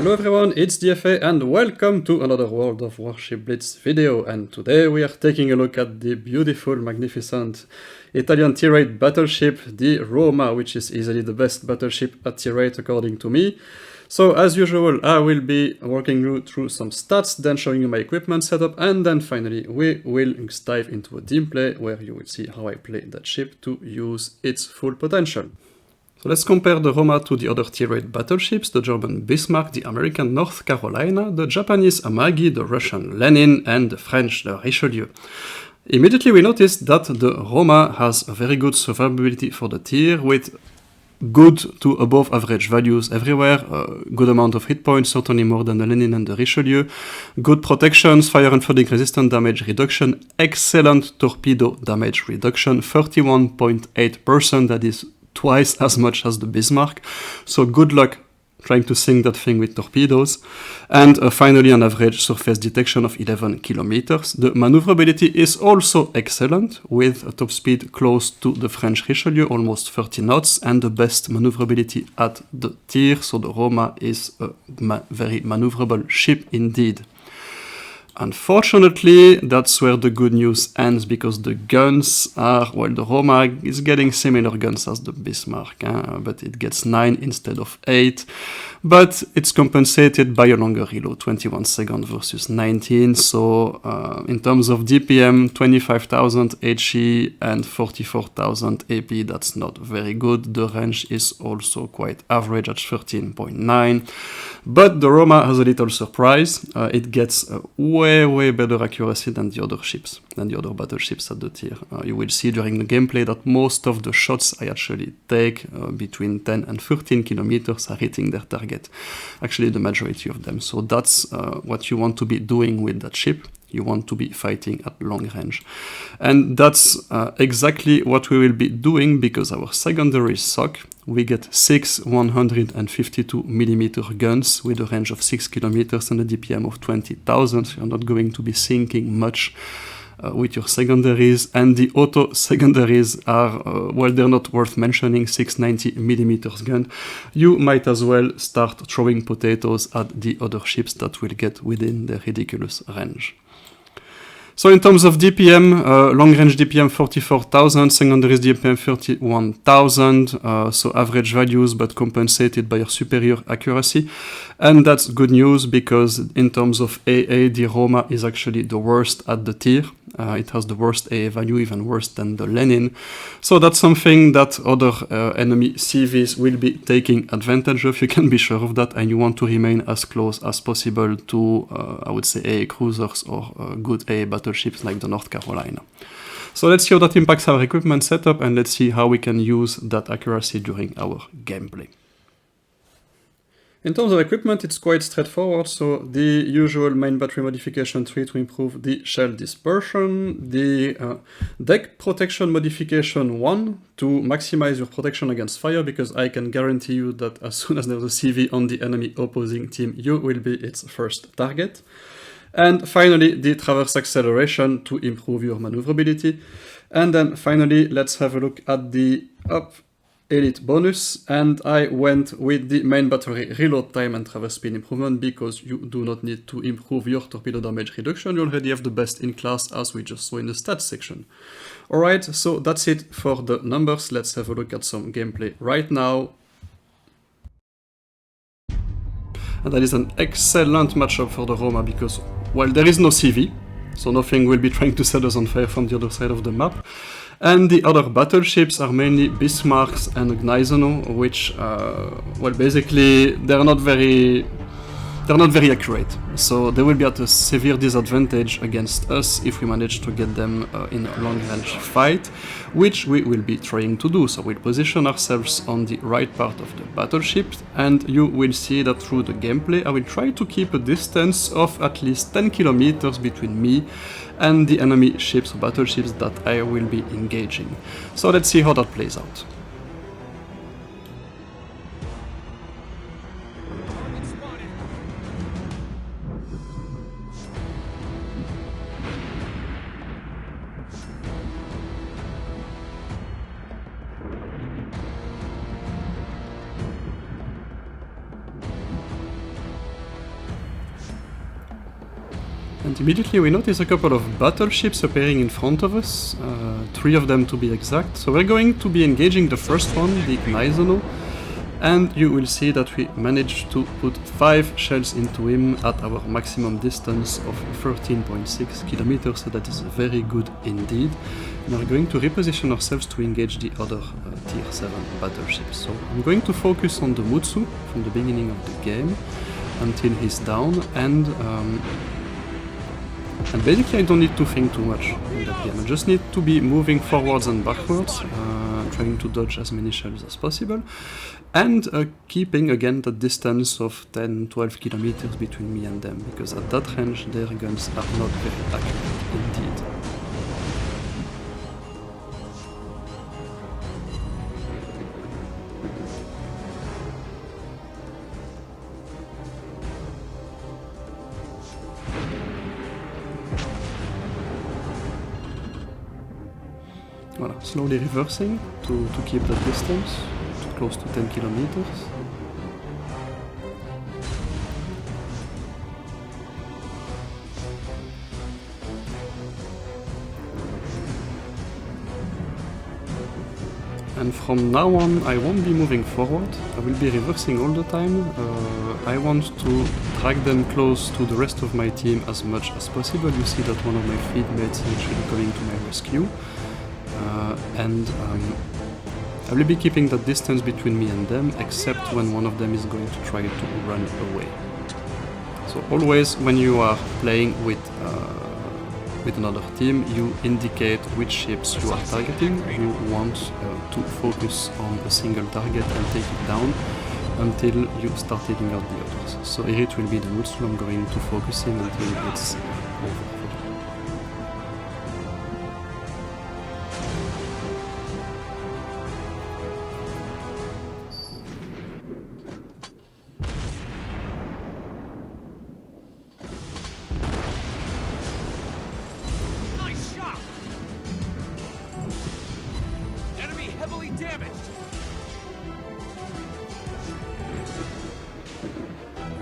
Hello everyone, it's DFA and welcome to another World of Warships Blitz video, and today we are taking a look at the beautiful, magnificent Italian tier 8 battleship, the Roma, which is easily the best battleship at tier 8 according to me. So as usual, I will be walking you through some stats, then showing you my equipment setup, and then finally we will dive into a gameplay where you will see how I play that ship to use its full potential. So let's compare the Roma to the other tier 8 battleships, the German Bismarck, the American North Carolina, the Japanese Amagi, the Russian Lenin, and the French the Richelieu. Immediately we notice that the Roma has a very good survivability for the tier, with good to above average values everywhere, a good amount of hit points, certainly more than the Lenin and the Richelieu, good protections, fire and flooding resistant damage reduction, excellent torpedo damage reduction, 31.8%, that is twice as much as the Bismarck, so good luck trying to sink that thing with torpedoes. And finally an average surface detection of 11 kilometers. The maneuverability is also excellent, with a top speed close to the French Richelieu, almost 30 knots, and the best maneuverability at the tier, so the Roma is a very maneuverable ship indeed. Unfortunately, that's where the good news ends, because the guns are, well, the Roma is getting similar guns as the Bismarck, but it gets 9 instead of 8. But it's compensated by a longer reload, 21 seconds versus 19, so in terms of DPM, 25,000 HE and 44,000 AP, that's not very good. The range is also quite average at 13.9. But the Roma has a little surprise. It gets way better accuracy than the other ships, than the other battleships at the tier. You will see during the gameplay that most of the shots I actually take, between 10 and 13 kilometers, are hitting their target. Actually, the majority of them. So that's what you want to be doing with that ship. You want to be fighting at long range. And that's exactly what we will be doing, because our secondaries suck. We get 6 152mm guns with a range of 6 kilometers and a DPM of 20,000. So you're not going to be sinking much with your secondaries. And the auto secondaries are, well, they're not worth mentioning. 690mm gun. You might as well start throwing potatoes at the other ships that will get within their ridiculous range. So in terms of DPM, long range DPM 44,000, secondaries DPM 31,000, so average values but compensated by your superior accuracy. And that's good news, because in terms of AA, the Roma is actually the worst at the tier. It has the worst AA value, even worse than the Lenin. So that's something that other enemy CVs will be taking advantage of. You can be sure of that, and you want to remain as close as possible to, I would say, AA cruisers or good AA battleships like the North Carolina. So let's see how that impacts our equipment setup, and let's see how we can use that accuracy during our gameplay. In terms of equipment, it's quite straightforward. So the usual main battery modification 3 to improve the shell dispersion, the deck protection modification 1 to maximize your protection against fire, because I can guarantee you that as soon as there's a CV on the enemy opposing team, you will be its first target. And finally, the traverse acceleration to improve your maneuverability. And then finally, let's have a look at the up elite bonus, and I went with the main battery reload time and traverse speed improvement, because you do not need to improve your torpedo damage reduction. You already have the best in class, as we just saw in the stats section. Alright, so that's it for the numbers. Let's have a look at some gameplay right now. And that is an excellent matchup for the Roma, because, well, there is no CV, so nothing will be trying to set us on fire from the other side of the map. And the other battleships are mainly Bismarcks and Gneisenau, which, well, basically, they're not very accurate. So they will be at a severe disadvantage against us if we manage to get them in a long-range fight, which we will be trying to do. So we'll position ourselves on the right part of the battleship, and you will see that through the gameplay I will try to keep a distance of at least 10 kilometers between me and the enemy ships or battleships that I will be engaging. So let's see how that plays out. And immediately we notice a couple of battleships appearing in front of us, 3 of them to be exact. So we're going to be engaging the first one, the Gneisenau, and you will see that we managed to put 5 shells into him at our maximum distance of 13.6 kilometers, so that is very good indeed. And we're going to reposition ourselves to engage the other tier 7 battleships. So I'm going to focus on the Mutsu from the beginning of the game until he's down, and basically I don't need to think too much in that game. I just need to be moving forwards and backwards, trying to dodge as many shells as possible, and keeping again the distance of 10-12 kilometers between me and them, because at that range their guns are not very accurate indeed. Voilà, slowly reversing to keep that distance, close to 10 kilometers. And from now on I won't be moving forward, I will be reversing all the time. I want to drag them close to the rest of my team as much as possible. You see that one of my fleet mates is actually coming to my rescue. I will be keeping the distance between me and them, except when one of them is going to try to run away. So always when you are playing with another team, you indicate which ships you are targeting. You want to focus on a single target and take it down until you start taking out the others. So here it will be the Mutsu I'm going to focus in until it's over.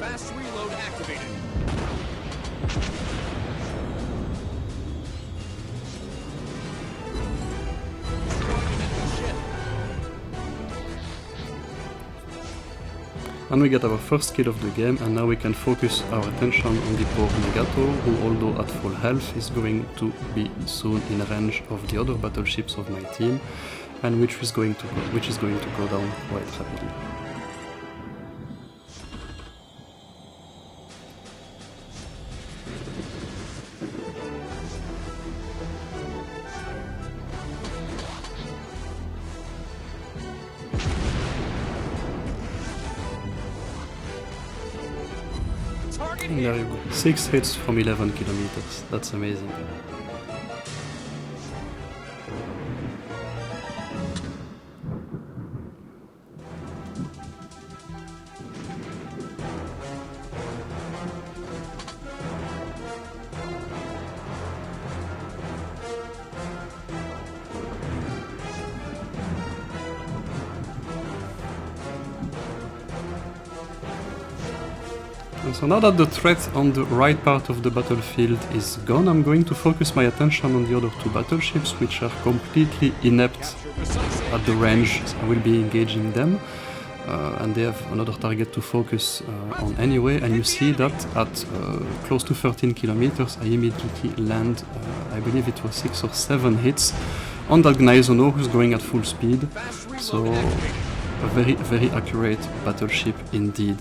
Fast reload activated. And we get our first kill of the game, and now we can focus our attention on the poor Negato, who, although at full health, is going to be soon in range of the other battleships of my team, and which is going to go down quite rapidly. And there you go, 6 hits from 11 kilometers, that's amazing. And so now that the threat on the right part of the battlefield is gone, I'm going to focus my attention on the other 2 battleships, which are completely inept at the range. I will be engaging them, and they have another target to focus on anyway, and you see that at close to 13 kilometers I immediately land, I believe it was 6 or 7 hits on that Gneisenau who's going at full speed, so a very, very accurate battleship indeed.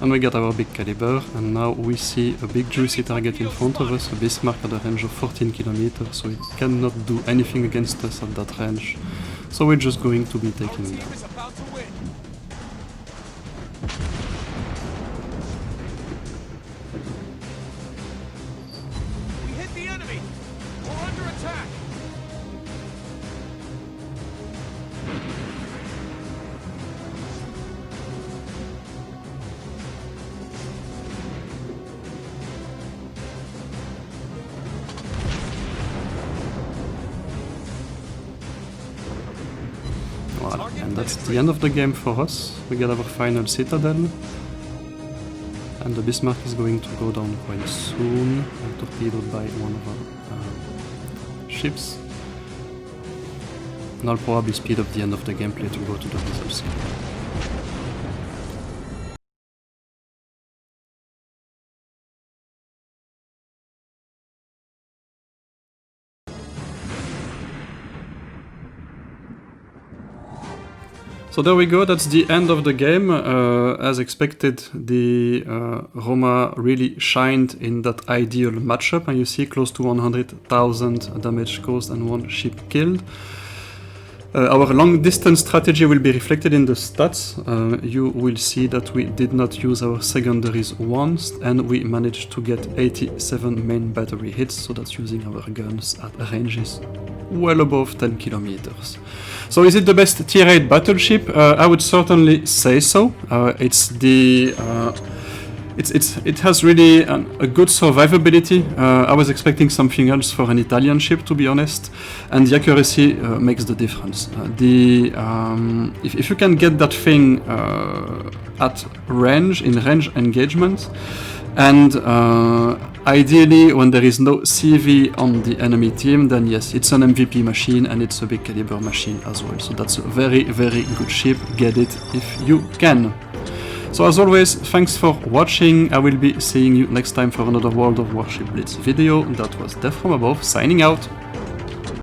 And we get our big caliber, and now we see a big juicy target in front of us, a Bismarck at a range of 14 kilometers, so it cannot do anything against us at that range. So we're just going to be taking it down. And that's the end of the game for us. We get our final citadel. And the Bismarck is going to go down quite soon, torpedoed by one of our ships. And I'll probably speed up the end of the gameplay to go to the results. So there we go, that's the end of the game. As expected, the Roma really shined in that ideal matchup, and you see close to 100,000 damage caused and one ship killed. Our long distance strategy will be reflected in the stats. You will see that we did not use our secondaries once, and we managed to get 87 main battery hits, so that's using our guns at ranges well above 10 kilometers. So is it the best tier 8 battleship? I would certainly say so. It has really a good survivability. I was expecting something else for an Italian ship, to be honest, and the accuracy makes the difference. If you can get that thing at range, in range engagement, and ideally when there is no CV on the enemy team, then yes, it's an MVP machine and it's a big caliber machine as well. So that's a very, very good ship. Get it if you can. So as always, thanks for watching. I will be seeing you next time for another World of Warships Blitz video. That was DeathFromAbove signing out.